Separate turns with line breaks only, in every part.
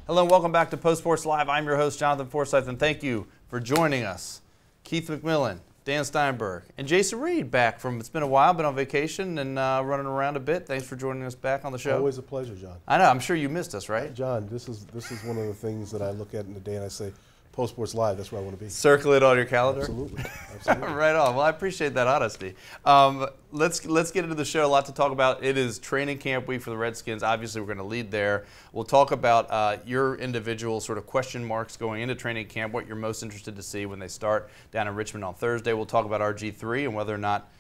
Hello and welcome back to Post Sports Live. I'm your host, Jonathan Forsythe, and thank you for joining us. Keith McMillan, Dan Steinberg, and Jason Reid back from, it's been a while, been on vacation and running around a bit. Thanks for joining us back on the show.
Always a pleasure, John.
I know, I'm sure you missed us, right?
John, this is one of the things that I look at in the day and I say, Post Sports Live, that's where I want to be.
Circle it on your calendar?
Absolutely. Absolutely.
Right on. Well, I appreciate that honesty. Let's get into the show. A lot to talk about. It is training camp week for the Redskins. Obviously, we're going to lead there. We'll talk about your individual sort of question marks going into training camp, what you're most interested to see when they start down in Richmond on Thursday. We'll talk about RG3 and whether or not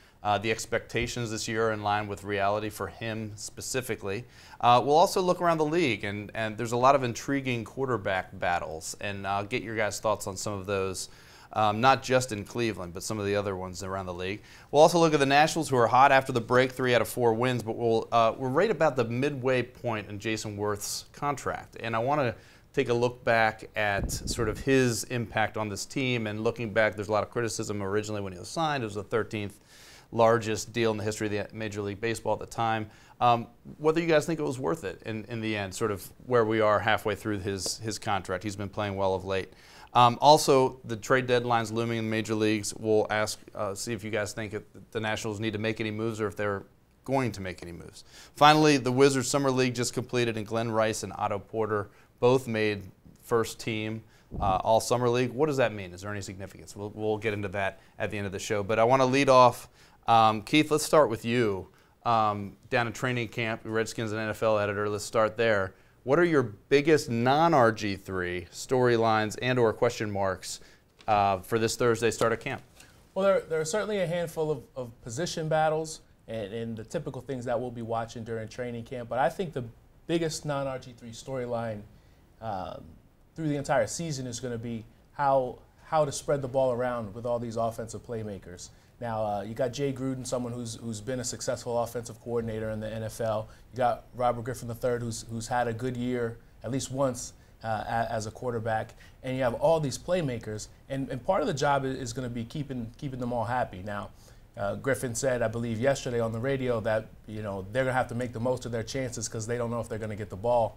the expectations this year are in line with reality for him specifically. We'll also look around the league, and there's a lot of intriguing quarterback battles, and I'll get your guys' thoughts on some of those, not just in Cleveland, but some of the other ones around the league. We'll also look at the Nationals, who are hot after the break, 3 out of 4 wins, but we're right about the midway point in Jayson Werth's contract, and I want to take a look back at sort of his impact on this team, and looking back, there's a lot of criticism originally when he was signed. It was the 13th largest deal in the history of the Major League Baseball at the time. Whether you guys think it was worth it in the end, sort of where we are halfway through his contract. He's been playing well of late. Also, the trade deadline's looming in the major leagues. We'll see if you guys think the Nationals need to make any moves or if they're going to make any moves. Finally, the Wizards Summer League just completed, and Glen and Otto Porter both made first team all Summer League. What does that mean? Is there any significance? We'll get into that at the end of the show. But I want to lead off. Keith, let's start with you. Down in training camp, Redskins and NFL editor, let's start there. What are your biggest non-RG3 storylines and or question marks for this Thursday start of camp?
Well, there are certainly a handful of position battles and the typical things that we'll be watching during training camp. But I think the biggest non-RG3 storyline through the entire season is going to be how to spread the ball around with all these offensive playmakers. Now, you got Jay Gruden, someone who's been a successful offensive coordinator in the NFL. You got Robert Griffin III, who's had a good year at least once as a quarterback. And you have all these playmakers. And part of the job is going to be keeping them all happy. Now, Griffin said, I believe yesterday on the radio, that they're going to have to make the most of their chances because they don't know if they're going to get the ball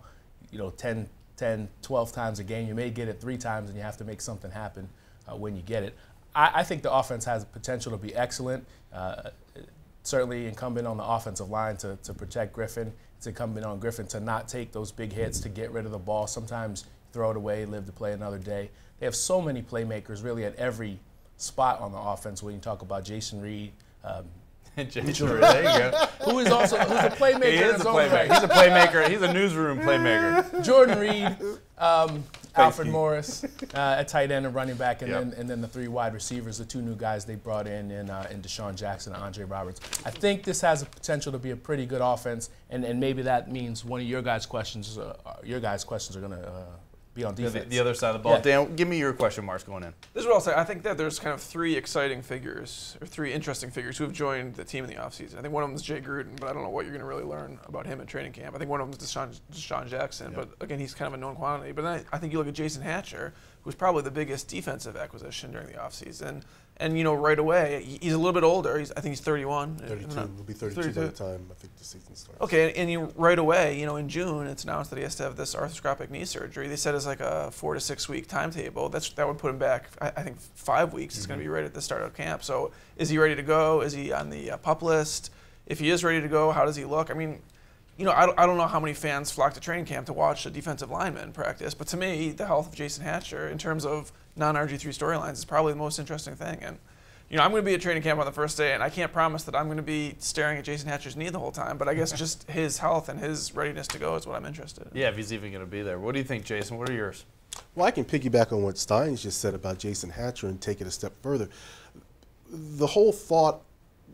10, 12 times a game. You may get it 3 times, and you have to make something happen when you get it. I think the offense has potential to be excellent. Certainly incumbent on the offensive line to protect Griffin. It's incumbent on Griffin to not take those big hits to get rid of the ball. Sometimes throw it away, live to play another day. They have so many playmakers really at every spot on the offense when you talk about Jason Reid.
Jason Reid, there you go.
who's a playmaker.
He is a playmaker. He's a playmaker. He's a newsroom playmaker.
Jordan Reed, Alfred Morris at tight end and running back, and then the 3 wide receivers, the 2 new guys they brought in Deshaun Jackson and Andre Roberts. I think this has a potential to be a pretty good offense, and maybe that means one of your guys' questions are going to be on defense.
The other side of the ball. Yeah. Dan, give me your question marks going in.
This is what I'll say. I think that there's kind of 3 exciting figures, or 3 interesting figures who have joined the team in the offseason. I think one of them is Jay Gruden, but I don't know what you're going to really learn about him in training camp. I think one of them is Deshaun Jackson, but again, he's kind of a known quantity. But then I think you look at Jason Hatcher, who's probably the biggest defensive acquisition during the offseason. And, right away, he's a little bit older. I think he's 31.
32. He'll be 32 by the time I think the season starts.
Okay, and right away, in June, it's announced that he has to have this arthroscopic knee surgery. They said it's like a 4 to 6 week timetable. That would put him back, I think, 5 weeks. He's going to be right at the start of camp. So is he ready to go? Is he on the PUP list? If he is ready to go, how does he look? I mean, I don't know how many fans flock to training camp to watch a defensive lineman practice, but to me, the health of Jason Hatcher in terms of non-RG3 storylines is probably the most interesting thing. And, I'm going to be at training camp on the first day, and I can't promise that I'm going to be staring at Jason Hatcher's knee the whole time, but I guess just his health and his readiness to go is what I'm interested in.
Yeah, if he's even going to be there. What do you think, Jason? What are yours?
Well, I can piggyback on what Steins just said about Jason Hatcher and take it a step further. The whole thought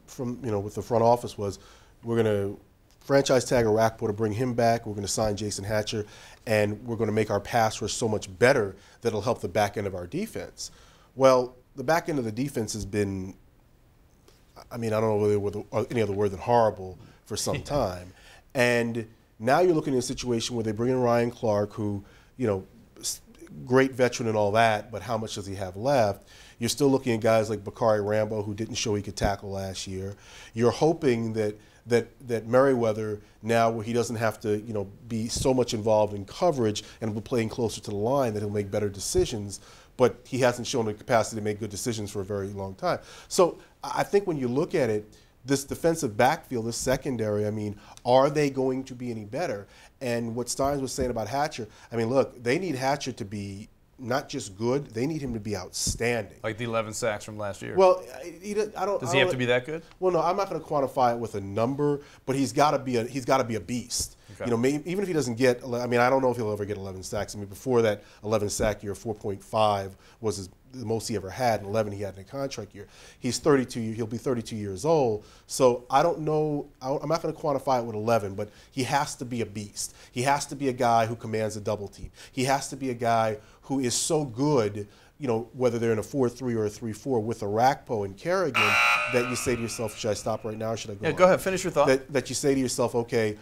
from, with the front office was we're going to franchise tag Arakpo to bring him back. We're going to sign Jason Hatcher, and we're going to make our pass rush so much better that it'll help the back end of our defense. Well, the back end of the defense has been, I don't know whether any other word than horrible for some time. And now you're looking at a situation where they bring in Ryan Clark, who, great veteran and all that, but how much does he have left? You're still looking at guys like Bakari Rambo, who didn't show he could tackle last year. You're hoping that Merriweather, now where he doesn't have to, be so much involved in coverage and will be playing closer to the line, that he'll make better decisions. But he hasn't shown the capacity to make good decisions for a very long time. So I think when you look at it, this defensive backfield, this secondary, I mean, are they going to be any better? And what Steins was saying about Hatcher, I mean, look, they need Hatcher to be not just good, they need him to be outstanding.
Like the 11 sacks from last year.
Well,
Does he have to be that good?
Well, no, I'm not going to quantify it with a number, but he's got to be a beast.
Okay.
Even if he doesn't get, I mean, I don't know if he'll ever get 11 sacks. I mean, before that 11 sack year, 4.5 was the most he ever had, and 11 he had in a contract year. He's 32. He'll be 32 years old. So I don't know. I'm not going to quantify it with 11, but he has to be a beast. He has to be a guy who commands a double team. He has to be a guy who is so good, whether they're in a 4-3 or a 3-4 with Arakpo and Kerrigan, that you say to yourself, should I stop right now or should I go on?
Yeah, go ahead. Finish your thought.
That you say to yourself, okay,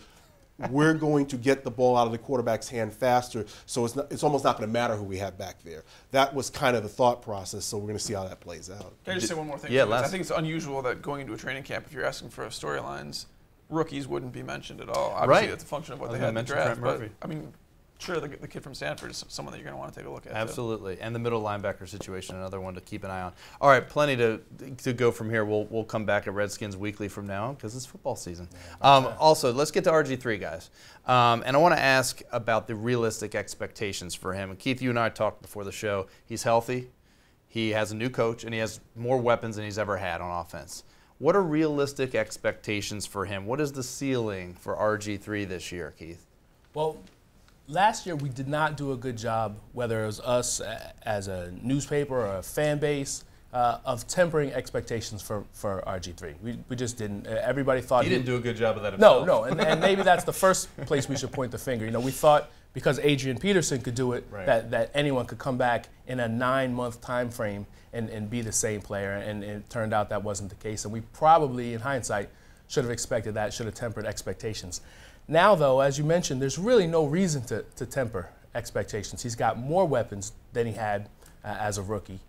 we're going to get the ball out of the quarterback's hand faster, so it's almost not going to matter who we have back there. That was kind of the thought process, so we're going to see how that plays out.
Can I just say one more thing?
Yeah,
I think it's unusual that going into a training camp, if you're asking for storylines, rookies wouldn't be mentioned at all. Obviously, it's a function of what they had in the draft. But, I mean, sure, the kid from Stanford is someone that you're going to want to take a look at.
Absolutely. And the middle linebacker situation, another one to keep an eye on. All right, plenty to go from here. We'll come back at Redskins Weekly from now on because it's football season. Also, let's get to RG3, guys. And I want to ask about the realistic expectations for him. And Keith, you and I talked before the show. He's healthy. He has a new coach, and he has more weapons than he's ever had on offense. What are realistic expectations for him? What is the ceiling for RG3 this year, Keith?
Well, last year we did not do a good job, whether it was us as a newspaper or a fan base, of tempering expectations for RG3. We just didn't. Everybody thought
he didn't do a good job of that himself.
No, and maybe that's the first place we should point the finger. We thought because Adrian Peterson could do it, right, that anyone could come back in a 9-month time frame and be the same player, and it turned out that wasn't the case. And we probably, in hindsight, should have expected that, should have tempered expectations. Now, though, as you mentioned, there's really no reason to temper expectations. He's got more weapons than he had as a rookie.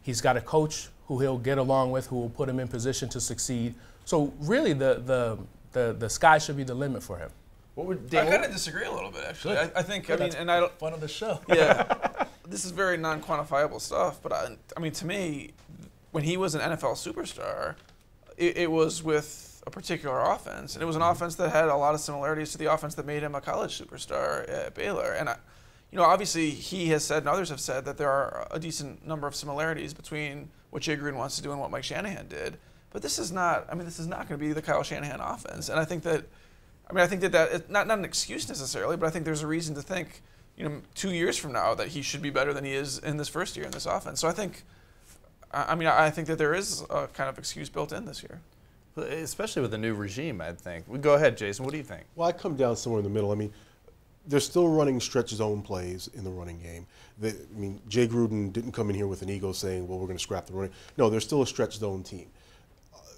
He's got a coach who he'll get along with, who will put him in position to succeed. So really, the sky should be the limit for him.
I kind of disagree a little bit, actually. I think, and I don't.
Fun of the show.
Yeah, this is very non-quantifiable stuff. But I mean, to me, when he was an NFL superstar, it was with a particular offense, and it was an offense that had a lot of similarities to the offense that made him a college superstar at Baylor. And obviously, he has said, and others have said, that there are a decent number of similarities between what Jay Gruden wants to do and what Mike Shanahan did. But this is not. I mean, this is not going to be the Kyle Shanahan offense. And I think that. It's not an excuse necessarily, but I think there's a reason to think, 2 years from now that he should be better than he is in this first year in this offense. So I think that there is a kind of excuse built in this year.
Especially with the new regime, I think. Go ahead, Jason. What do you think?
Well, I come down somewhere in the middle. I mean, they're still running stretch zone plays in the running game. Jay Gruden didn't come in here with an ego saying, well, we're going to scrap the running. No, they're still a stretch zone team.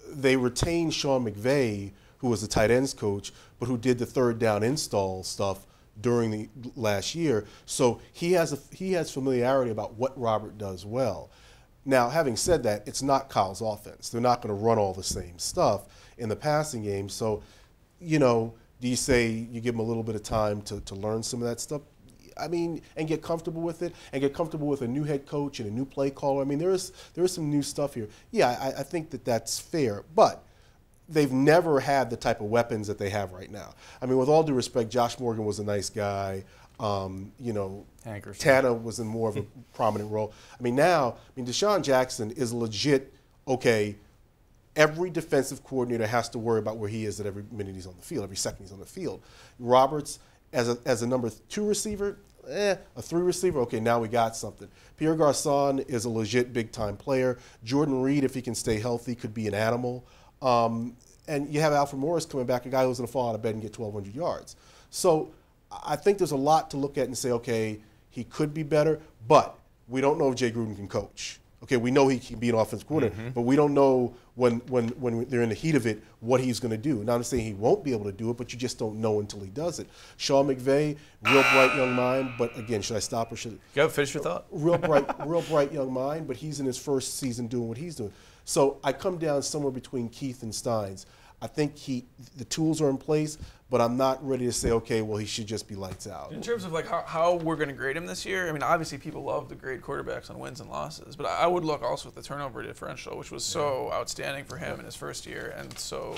They retained Sean McVay, who was the tight ends coach, but who did the third down install stuff during the last year. So he has familiarity about what Robert does well. Now, having said that, it's not Kyle's offense. They're not going to run all the same stuff in the passing game. So, do you say you give him a little bit of time to learn some of that stuff? I mean, and get comfortable with it, and get comfortable with a new head coach and a new play caller. I mean, there is some new stuff here. Yeah, I think that's fair, but they've never had the type of weapons that they have right now. I mean, with all due respect, Josh Morgan was a nice guy. Tana was in more of a prominent role. Deshaun Jackson is legit, every defensive coordinator has to worry about where he is at every minute he's on the field, every second he's on the field. Roberts, as a number 2 receiver, a 3 receiver, now we got something. Pierre Garçon is a legit big-time player. Jordan Reed, if he can stay healthy, could be an animal. And you have Alfred Morris coming back, a guy who's going to fall out of bed and get 1,200 yards. So I think there's a lot to look at and say, he could be better, but we don't know if Jay Gruden can coach. Okay, we know he can be an offensive coordinator, but we don't know when they're in the heat of it what he's going to do. Not to say he won't be able to do it, but you just don't know until he does it. Sean McVay, real bright young mind, but again, should I stop or should I?
Go, finish your thought.
Real bright young mind, but he's in his first season doing what he's doing. So I come down somewhere between Keith and Steins. I think the tools are in place, but I'm not ready to say, okay, well, he should just be lights out.
In terms of like how we're going to grade him this year, I mean, obviously people love to grade quarterbacks on wins and losses, but I would look also at the turnover differential, which was so outstanding for him in his first year and so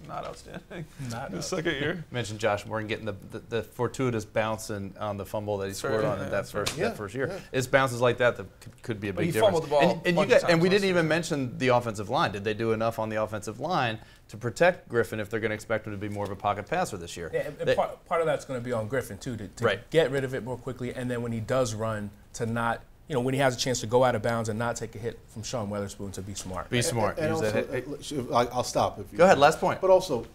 not outstanding in his second year.
You mentioned Josh Morgan getting the fortuitous bounce on the fumble that he scored on in that first year.
Yeah.
It's bounces like that could be a big difference.
He fumbled the ball
And we didn't even mention the offensive line. Did they do enough on the offensive line to protect Griffin if they're going to expect him to be more of a pocket passer this year?
Yeah, and part of that's going to be on Griffin, too, to get rid of it more quickly, and then when he does run, to not, when he has a chance to go out of bounds and not take a hit from Sean Weatherspoon, to be smart.
Be smart.
And also, I'll stop.
Go ahead, last point.
But also,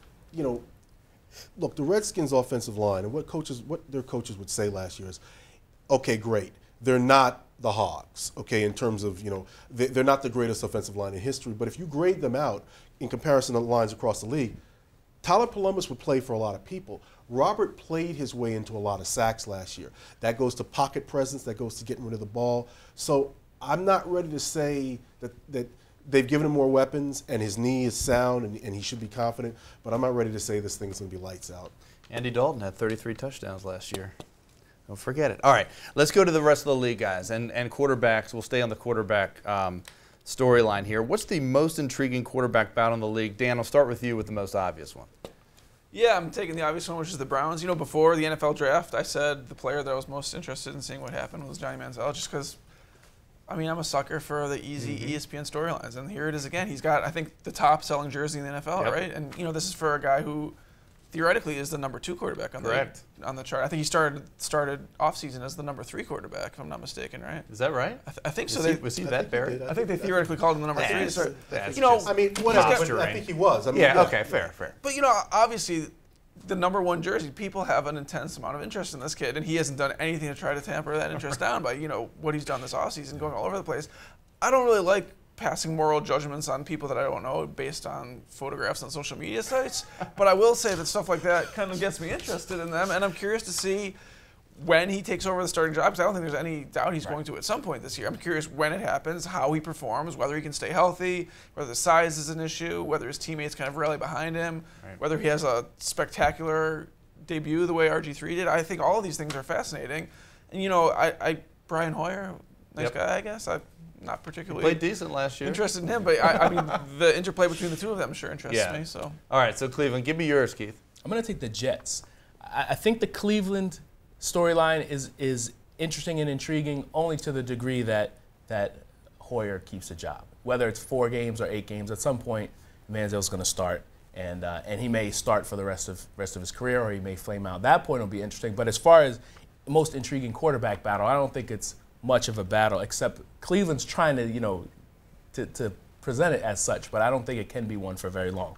look, the Redskins' offensive line, and what their coaches would say last year is, okay, great. They're not the Hogs, okay, in terms of, they're not the greatest offensive line in history, but if you grade them out in comparison to lines across the league, Tyler Columbus would play for a lot of people. Robert played his way into a lot of sacks last year. That goes to pocket presence. That goes to getting rid of the ball. So I'm not ready to say that they've given him more weapons and his knee is sound and he should be confident, but I'm not ready to say this thing's going to be lights out.
Andy Dalton had 33 touchdowns last year. Don't forget it. All right, let's go to the rest of the league, guys, and quarterbacks. We'll stay on the quarterback storyline here. What's the most intriguing quarterback bout in the league? Dan, I'll start with you with the most obvious one.
Yeah, I'm taking the obvious one, which is the Browns. Before the NFL draft, I said the player that I was most interested in seeing what happened was Johnny Manziel, just because, I'm a sucker for the easy ESPN storylines. And here it is again. He's got, I think, the top selling jersey in the NFL, right? And, this is for a guy who theoretically is the number 2 quarterback on the chart. I think he started offseason as the number 3 quarterback, if I'm not mistaken, right?
Is that right?
I think so.
Was he that buried?
I think they theoretically called him the number 3.
Whatever. I think he was.
Okay, fair.
But obviously, the number 1 jersey, people have an intense amount of interest in this kid, and he hasn't done anything to try to tamper that interest down by what he's done this offseason, going all over the place. I don't really like passing moral judgments on people that I don't know based on photographs on social media sites. But I will say that stuff like that kind of gets me interested in them, and I'm curious to see when he takes over the starting job, because I don't think there's any doubt he's going to at some point this year. I'm curious when it happens, how he performs, whether he can stay healthy, whether the size is an issue, whether his teammates kind of rally behind him, whether he has a spectacular debut the way RG3 did. I think all of these things are fascinating. And, Brian Hoyer, nice guy, I guess. Not particularly
played decent last year.
Interested in him, but the interplay between the two of them sure interests me. So,
all right, so Cleveland, give me yours, Keith.
I'm going to take the Jets. I think the Cleveland storyline is interesting and intriguing only to the degree that Hoyer keeps a job. Whether it's 4 games or 8 games, at some point Manziel's going to start, and he may start for the rest of his career, or he may flame out. That point will be interesting. But as far as the most intriguing quarterback battle, I don't think it's much of a battle, except Cleveland's trying to present it as such, but I don't think it can be one for very long.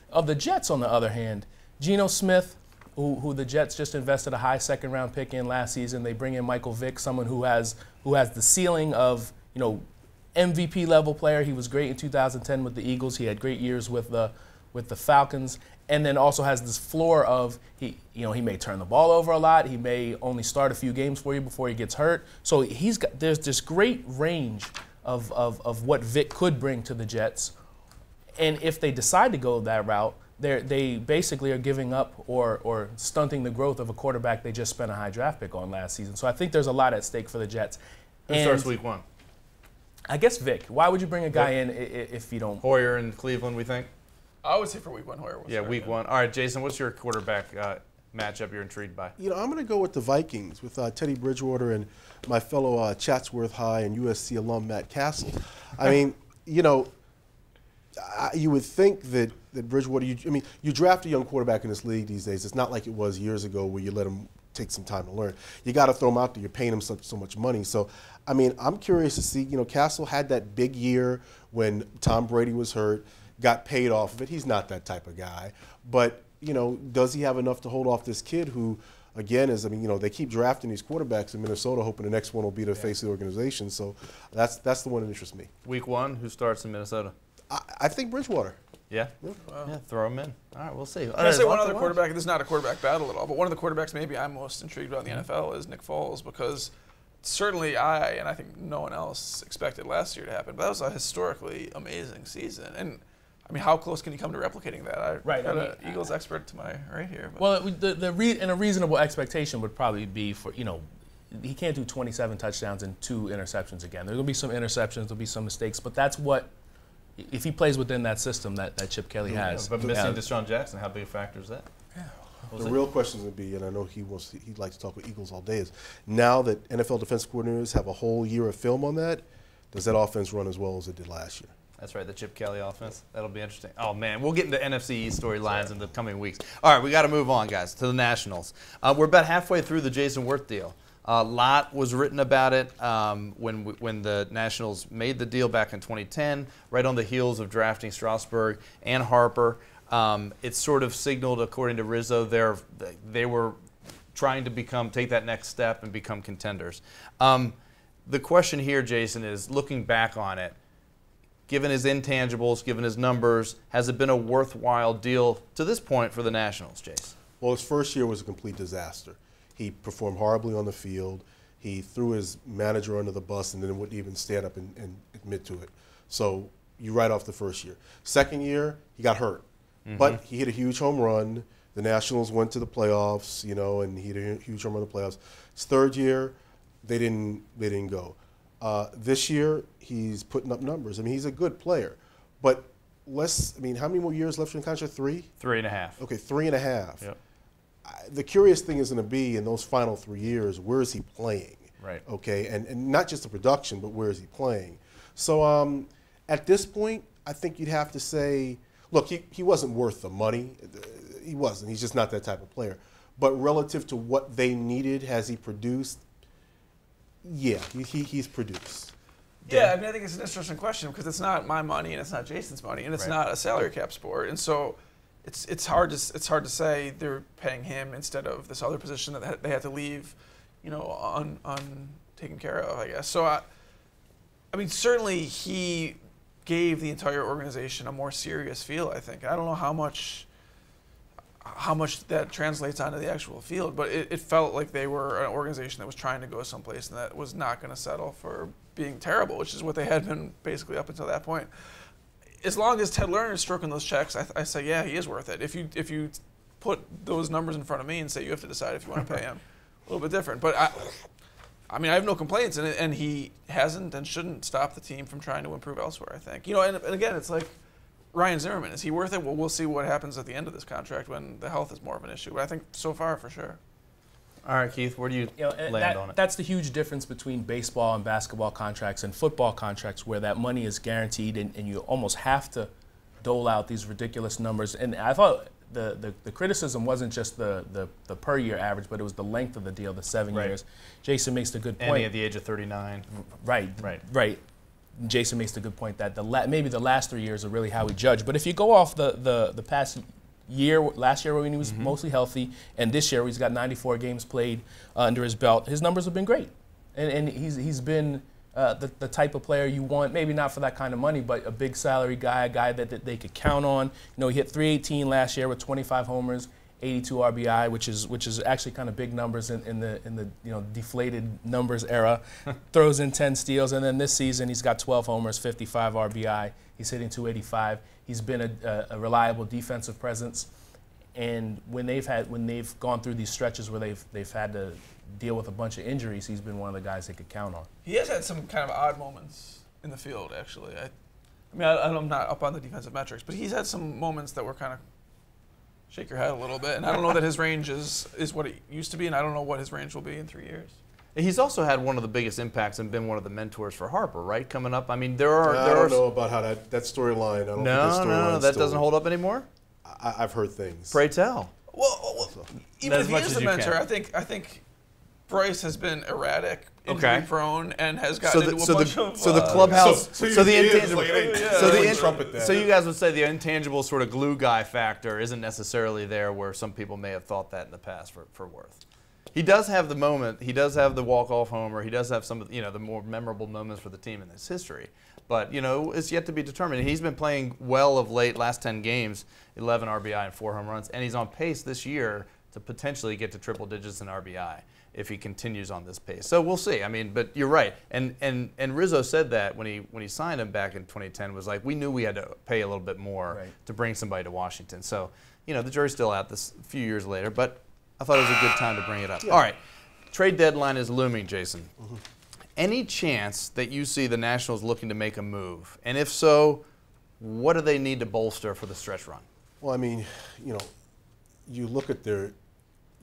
Of the Jets, on the other hand, Geno Smith, who the Jets just invested a high second-round pick in last season. They bring in Michael Vick, someone who has the ceiling of MVP level player. He was great in 2010 with the Eagles. He had great years with the Falcons. And then also has this floor of he may turn the ball over a lot. He may only start a few games for you before he gets hurt. So there's this great range of what Vic could bring to the Jets. And if they decide to go that route, they basically are giving up or stunting the growth of a quarterback they just spent a high draft pick on last season. So I think there's a lot at stake for the Jets.
Who starts week 1?
I guess Vic. Why would you bring a guy in if you don't?
Hoyer in Cleveland, we think?
I would say for week 1, Hoyer was
week 1. All right, Jason, what's your quarterback matchup you're intrigued by?
I'm going to go with the Vikings with Teddy Bridgewater and my fellow Chatsworth High and USC alum Matt Castle. You would think that Bridgewater, you draft a young quarterback in this league these days. It's not like it was years ago where you let him take some time to learn. You got to throw him out there. You're paying him so much money. So, I'm curious to see, Castle had that big year when Tom Brady was hurt, got paid off of it. He's not that type of guy. But, does he have enough to hold off this kid who again, is, I mean, you know, they keep drafting these quarterbacks in Minnesota, hoping the next one will be the face of the organization. So that's the one that interests me.
Week 1, who starts in Minnesota?
I think Bridgewater.
Yeah?
Wow.
Yeah, throw him in. All right, we'll see.
Can I say one other quarterback? This is not a quarterback battle at all, but one of the quarterbacks maybe I'm most intrigued about in the NFL is Nick Foles, because certainly and I think no one else expected last year to happen, but that was a historically amazing season. And I mean, how close can you come to replicating that? I got an Eagles expert to my right here. But.
Well, and a reasonable expectation would probably be for, you know, he can't do 27 touchdowns and 2 interceptions again. There's going to be some interceptions, there'll be some mistakes, but that's what, if he plays within that system that Chip Kelly has.
But missing Deshaun Jackson, how big a factor is that?
Yeah.
The real question is going to be, and I know he'd like to talk with Eagles all day, is now that NFL defense coordinators have a whole year of film on that, does that offense run as well as it did last year?
That's right, the Chip Kelly offense. That'll be interesting. Oh, man, we'll get into NFC East storylines in the coming weeks. All right, we got to move on, guys, to the Nationals. We're about halfway through the Jayson Werth deal. A lot was written about it when the Nationals made the deal back in 2010, right on the heels of drafting Strasburg and Harper. It sort of signaled, according to Rizzo, they were trying to take that next step and become contenders. The question here, Jayson, is looking back on it, given his intangibles, given his numbers, has it been a worthwhile deal to this point for the Nationals, Jayson?
Well, his first year was a complete disaster. He performed horribly on the field. He threw his manager under the bus and then wouldn't even stand up and admit to it. So you write off the first year. Second year, he got hurt. Mm-hmm. But he hit a huge home run. The Nationals went to the playoffs, you know, and he hit a huge home run in the playoffs. His third year, they didn't go. This year, he's putting up numbers. I mean, he's a good player. But how many more years left in the contract? 3?
3.5.
Okay, 3.5.
Yep.
The curious thing is going to be in those final 3 years, where is he playing?
Right.
Okay, and not just the production, but where is he playing? So at this point, I think you'd have to say, look, he wasn't worth the money. He wasn't. He's just not that type of player. But relative to what they needed, has he produced? Yeah, he's produced.
Yeah, I mean, I think it's an interesting question because it's not my money and it's not Jason's money and it's not a salary cap sport, and so it's hard to say they're paying him instead of this other position that they had to leave, you know, taken care of, I guess. So I mean, certainly he gave the entire organization a more serious feel, I think. I don't know how much that translates onto the actual field, but it felt like they were an organization that was trying to go someplace and that was not going to settle for being terrible, which is what they had been basically up until that point. As long as Ted Lerner is stroking those checks, I say, yeah, he is worth it. If you put those numbers in front of me and say you have to decide if you want to pay him, a little bit different. But I mean, I have no complaints, and he hasn't and shouldn't stop the team from trying to improve elsewhere, I think. You know, and again, it's like Ryan Zimmerman. Is he worth it? Well, we'll see what happens at the end of this contract when the health is more of an issue. But I think so far, for sure.
All right, Keith, where do you land on it?
That's the huge difference between baseball and basketball contracts and football contracts, where that money is guaranteed and you almost have to dole out these ridiculous numbers. And I thought the criticism wasn't just the per year average, but it was the length of the deal, the 7 years. Jayson makes the good point.
And at the age of 39.
Right. Jayson makes the good point that maybe the last 3 years are really how we judge. But if you go off the past year, last year when he was mostly healthy, and this year he's got 94 games played under his belt, his numbers have been great. And he's been the type of player you want, maybe not for that kind of money, but a big salary guy, a guy that they could count on. You know, he hit 318 last year with 25 homers, 82 RBI, which is actually kind of big numbers in the deflated numbers era. Throws in 10 steals, and then this season he's got 12 homers, 55 RBI. He's hitting 285. He's been a reliable defensive presence, and when they've gone through these stretches where they've had to deal with a bunch of injuries, he's been one of the guys they could count on.
He has had some kind of odd moments in the field, actually. I mean, I'm not up on the defensive metrics, but he's had some moments that were kind of shake your head a little bit, and I don't know that his range is what it used to be, and I don't know what his range will be in 3 years.
He's also had one of the biggest impacts and been one of the mentors for Harper, right? Coming up, I mean, I
don't know about how that storyline.
No, that doesn't hold up anymore.
I've heard things.
Pray tell.
Well, even if he is the mentor, I think Bryce has been erratic, injury prone, and has gotten into a bunch of.
So the clubhouse. So the intangible.
So
you guys would say the intangible sort of glue guy factor isn't necessarily there, where some people may have thought that in the past for Werth. He does have the moment. He does have the walk-off homer. He does have some of the more memorable moments for the team in its history. But it's yet to be determined. He's been playing well of late. Last 10 games, 11 RBI and 4 home runs, and he's on pace this year to potentially get to triple digits in RBI if he continues on this pace. So we'll see. I mean, but you're right. And Rizzo said that when he signed him back in 2010 was like, we knew we had to pay a little bit more to bring somebody to Washington. So the jury's still out this a few years later, but I thought it was a good time to bring it up. All right, trade deadline is looming, Jayson. Any chance that you see the Nationals looking to make a move? And if so, what do they need to bolster for the stretch run?
Well, I mean, you look at their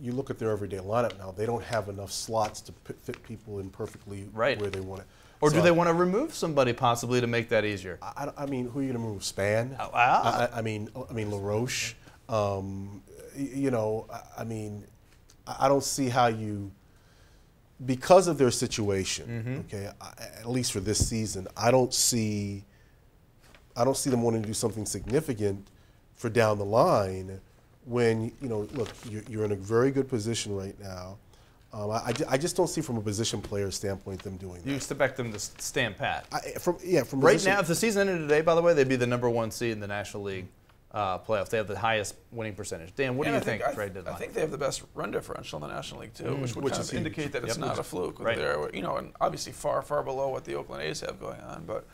everyday lineup now. They don't have enough slots to fit people in perfectly where they want it.
Or do they want to remove somebody possibly to make that easier?
I mean, who are you going to remove? Span? I mean, LaRoche. I mean, I don't see how you, because of their situation. Okay, at least for this season, I don't see them wanting to do something significant for down the line. When look, you're in a very good position right now. I just don't see from a position player standpoint them doing that.
You expect them to stand pat?
From
right now, if the season ended today, by the way, they'd be the #1 seed in the National League playoffs. They have the highest winning percentage. Dan, what do you think? Trade deadline?
I think they have the best run differential in the National League too, which would kind of indicate that it's not a fluke. They're and obviously far below what the Oakland A's have going on. But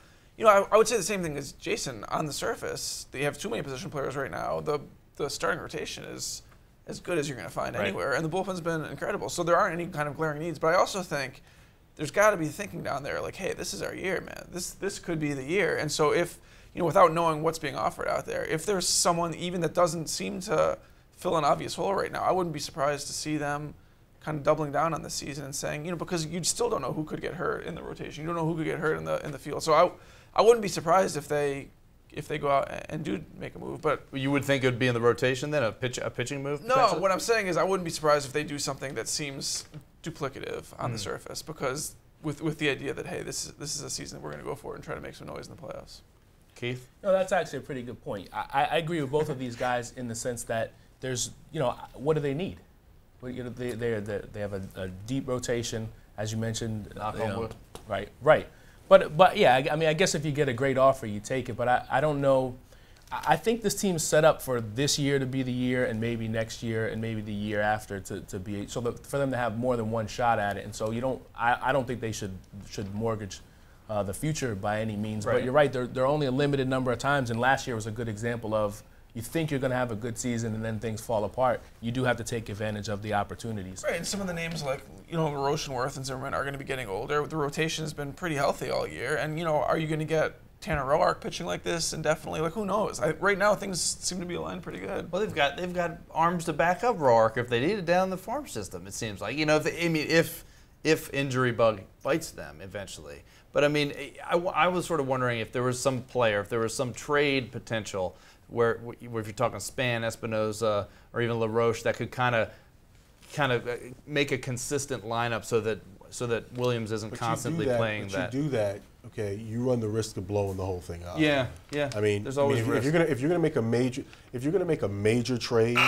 I would say the same thing as Jayson. On the surface, they have too many position players right now. The starting rotation is as good as you're going to find anywhere, and the bullpen's been incredible. So there aren't any kind of glaring needs. But I also think there's got to be thinking down there like, hey, this is our year, man. This could be the year. And so if without knowing what's being offered out there, if there's someone even that doesn't seem to fill an obvious hole right now, I wouldn't be surprised to see them kind of doubling down on this season and saying, because you still don't know who could get hurt in the rotation. You don't know who could get hurt in the field. So I wouldn't be surprised if they go out and do make a move. But
you would think it would be in the rotation then, a pitching move?
No, what I'm saying is I wouldn't be surprised if they do something that seems duplicative on the surface, because with the idea that, hey, this is a season we're going to go for it and try to make some noise in the playoffs.
Keith?
No, that's actually a pretty good point. I agree with both of these guys in the sense that there's, what do they need? They have a deep rotation, as you mentioned.
Knock on wood.
Right. But yeah, I mean, I guess if you get a great offer, you take it. But I don't know. I think this team's set up for this year to be the year, and maybe next year, and maybe the year after to be for them to have more than one shot at it. And so I don't think they should mortgage the future by any means. But you're right. There are only a limited number of times, and last year was a good example of you think you're going to have a good season and then things fall apart. You do have to take advantage of the opportunities.
Right, and some of the names like LaRoche and Werth and Zimmerman are going to be getting older. The rotation has been pretty healthy all year, and are you going to get Tanner Roark pitching like this indefinitely? Like, who knows? Right now things seem to be aligned pretty good.
Well, they've got arms to back up Roark if they need it down the farm system. It seems like if injury bug bites them eventually. But I mean, I was sort of wondering if there was some player, if there was some trade potential where if you're talking Span, Espinoza, or even LaRoche, that could kind of make a consistent lineup so that Williams isn't constantly playing that.
But you do that, okay, you run the risk of blowing the whole thing up.
Yeah.
I mean,
there's always risk.
If you're gonna make a major trade,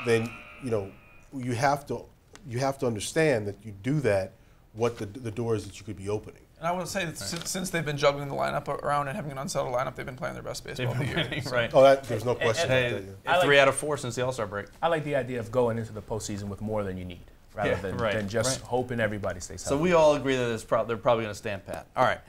then you have to understand that you do that, what the doors that you could be opening.
And I will say that since they've been juggling the lineup around and having an unsettled lineup, they've been playing their best baseball of the year.
Right.
Oh, there's no question.
Hey, 3 out of 4 since the All-Star break.
I like the idea of going into the postseason with more than you need, rather than just hoping everybody stays healthy.
So we all agree that they're probably going to stand pat. All right.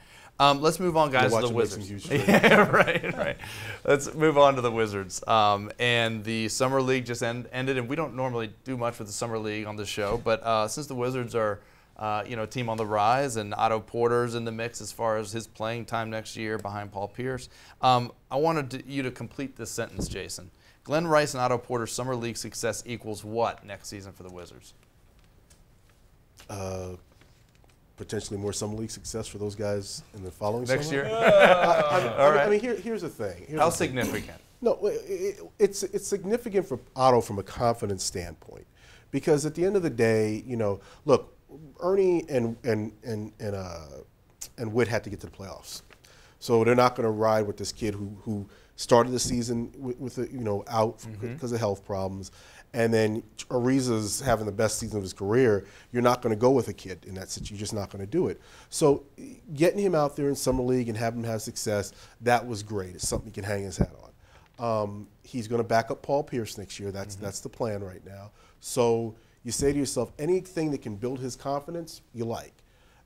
Let's move on, guys, to the Wizards. Yeah, right. Let's move on to the Wizards. And the Summer League just ended, and we don't normally do much with the Summer League on this show, but since the Wizards are a team on the rise, and Otto Porter's in the mix as far as his playing time next year behind Paul Pierce. I wanted you to complete this sentence, Jayson. Glen Rice and Otto Porter's Summer League success equals what next season for the Wizards?
Potentially more Summer League success for those guys in the following
next
summer?
year?
All right. I mean, here's the thing.
How significant?
No, it's significant for Otto from a confidence standpoint, because at the end of the day, look, Ernie and Witt had to get to the playoffs, so they're not going to ride with this kid who started the season with out because of health problems, and then Ariza's having the best season of his career. You're not going to go with a kid in that situation. You're just not going to do it. So getting him out there in summer league and having him have success, that was great. It's something he can hang his hat on. He's going to back up Paul Pierce next year. That's the plan right now. So you say to yourself, anything that can build his confidence, you like.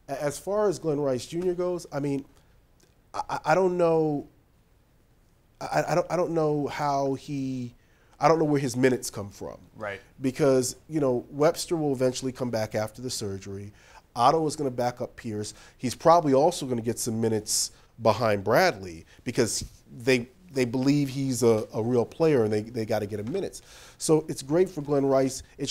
As far as Glen Rice Jr. goes, I mean, I don't know. I don't know how he. I don't know where his minutes come from.
Right.
Because Webster will eventually come back after the surgery. Otto is going to back up Pierce. He's probably also going to get some minutes behind Bradley because they believe he's a real player and they got to get him minutes. So it's great for Glen Rice. It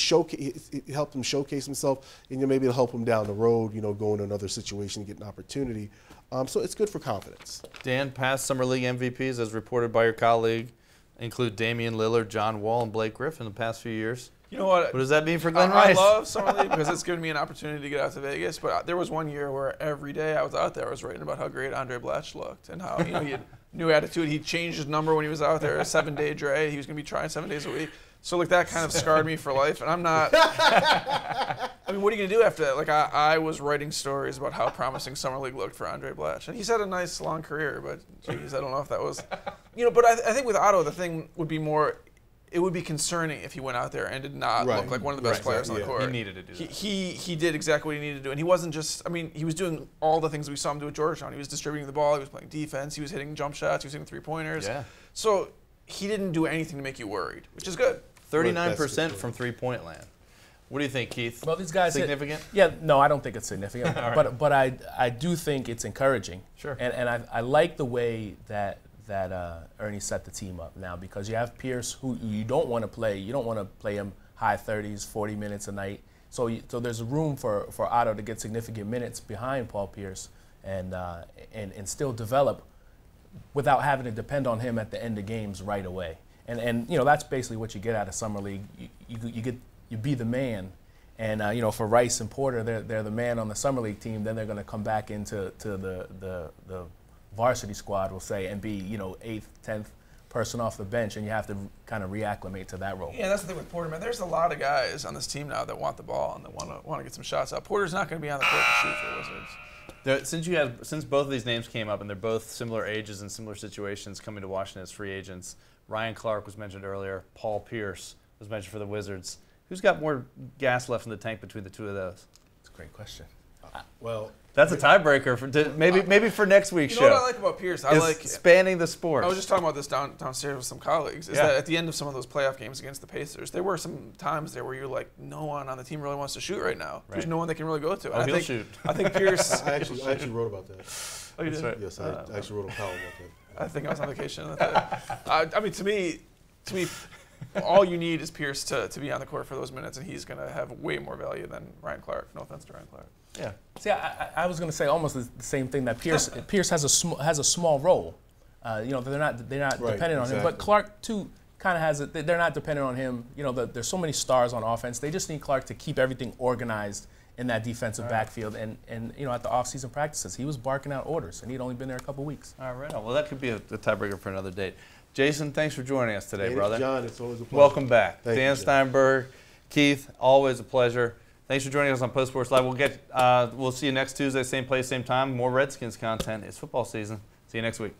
helped him showcase himself, and maybe it'll help him down the road, go into another situation and get an opportunity. So it's good for confidence.
Dan, past Summer League MVPs, as reported by your colleague, include Damian Lillard, John Wall, and Blake Griffin in the past few years.
You know what?
What does that mean for Glen Rice?
I love Summer League because it's given me an opportunity to get out to Vegas. But there was one year where every day I was out there, I was writing about how great Andre Blatch looked and how he had new attitude. He changed his number when he was out there, a 7-day dre. He was going to be trying 7 days a week. So that kind of scarred me for life. And I'm not. I mean, what are you going to do after that? I was writing stories about how promising Summer League looked for Andre Blatch, and he's had a nice long career. But geez, I don't know if that was, But I think with Otto, the thing would be more. It would be concerning if he went out there and did not look like one of the best players on the court.
He needed to do that.
He did exactly what he needed to do. And he wasn't just, he was doing all the things we saw him do at Georgetown. He was distributing the ball. He was playing defense. He was hitting jump shots. He was hitting three-pointers.
Yeah.
So he didn't do anything to make you worried, which is good.
39% from three-point land. What do you think, Keith?
Well, these guys
significant?
No, I don't think it's significant. Right. But I do think it's encouraging.
Sure.
And I like the way that Ernie set the team up now, because you have Pierce, who you don't want to play. You don't want to play him high 30s, 40 minutes a night. So there's room for Otto to get significant minutes behind Paul Pierce and still develop without having to depend on him at the end of games right away. And that's basically what you get out of Summer League. You be the man. And for Rice and Porter, they're the man on the Summer League team. Then they're going to come back into the varsity squad, we'll say, and be 8th, 10th person off the bench, and you have to kind of reacclimate to that role.
Yeah, that's the thing with Porter, man. There's a lot of guys on this team now that want the ball and that want to get some shots out. Porter's not going to be on the court to shoot for the Wizards.
Since both of these names came up, and they're both similar ages and similar situations coming to Washington as free agents, Ryan Clark was mentioned earlier. Paul Pierce was mentioned for the Wizards. Who's got more gas left in the tank between the two of those?
That's a great question.
Well,
that's a tiebreaker for maybe for next week's show.
You know what I like about Pierce? I like
spanning the sport.
I was just talking about this downstairs with some colleagues. Is that at the end of some of those playoff games against the Pacers, there were some times there where you're like, no one on the team really wants to shoot right now. Right. There's no one they can really go to.
Oh, he'll shoot.
I think Pierce.
I actually wrote about that.
Oh, you did?
Right.
Yes, I actually wrote a column about that.
I think I was on vacation. To me, all you need is Pierce to be on the court for those minutes, and he's going to have way more value than Ryan Clark. No offense to Ryan Clark.
Yeah.
See, I was going to say almost the same thing, that Pierce has a small role. They're not dependent on him, but Clark too kind of has it. They're not dependent on him. There's so many stars on offense. They just need Clark to keep everything organized in that defensive backfield. And at the off-season practices, he was barking out orders, and he'd only been there a couple weeks.
All right. Well, that could be a tiebreaker for another date. Jayson, thanks for joining us today, brother.
John, it's always a pleasure.
Welcome back.
Thank
Dan
you,
Steinberg, Keith, always a pleasure. Thanks for joining us on Post Sports Live. We'll see you next Tuesday, same place, same time. More Redskins content. It's football season. See you next week.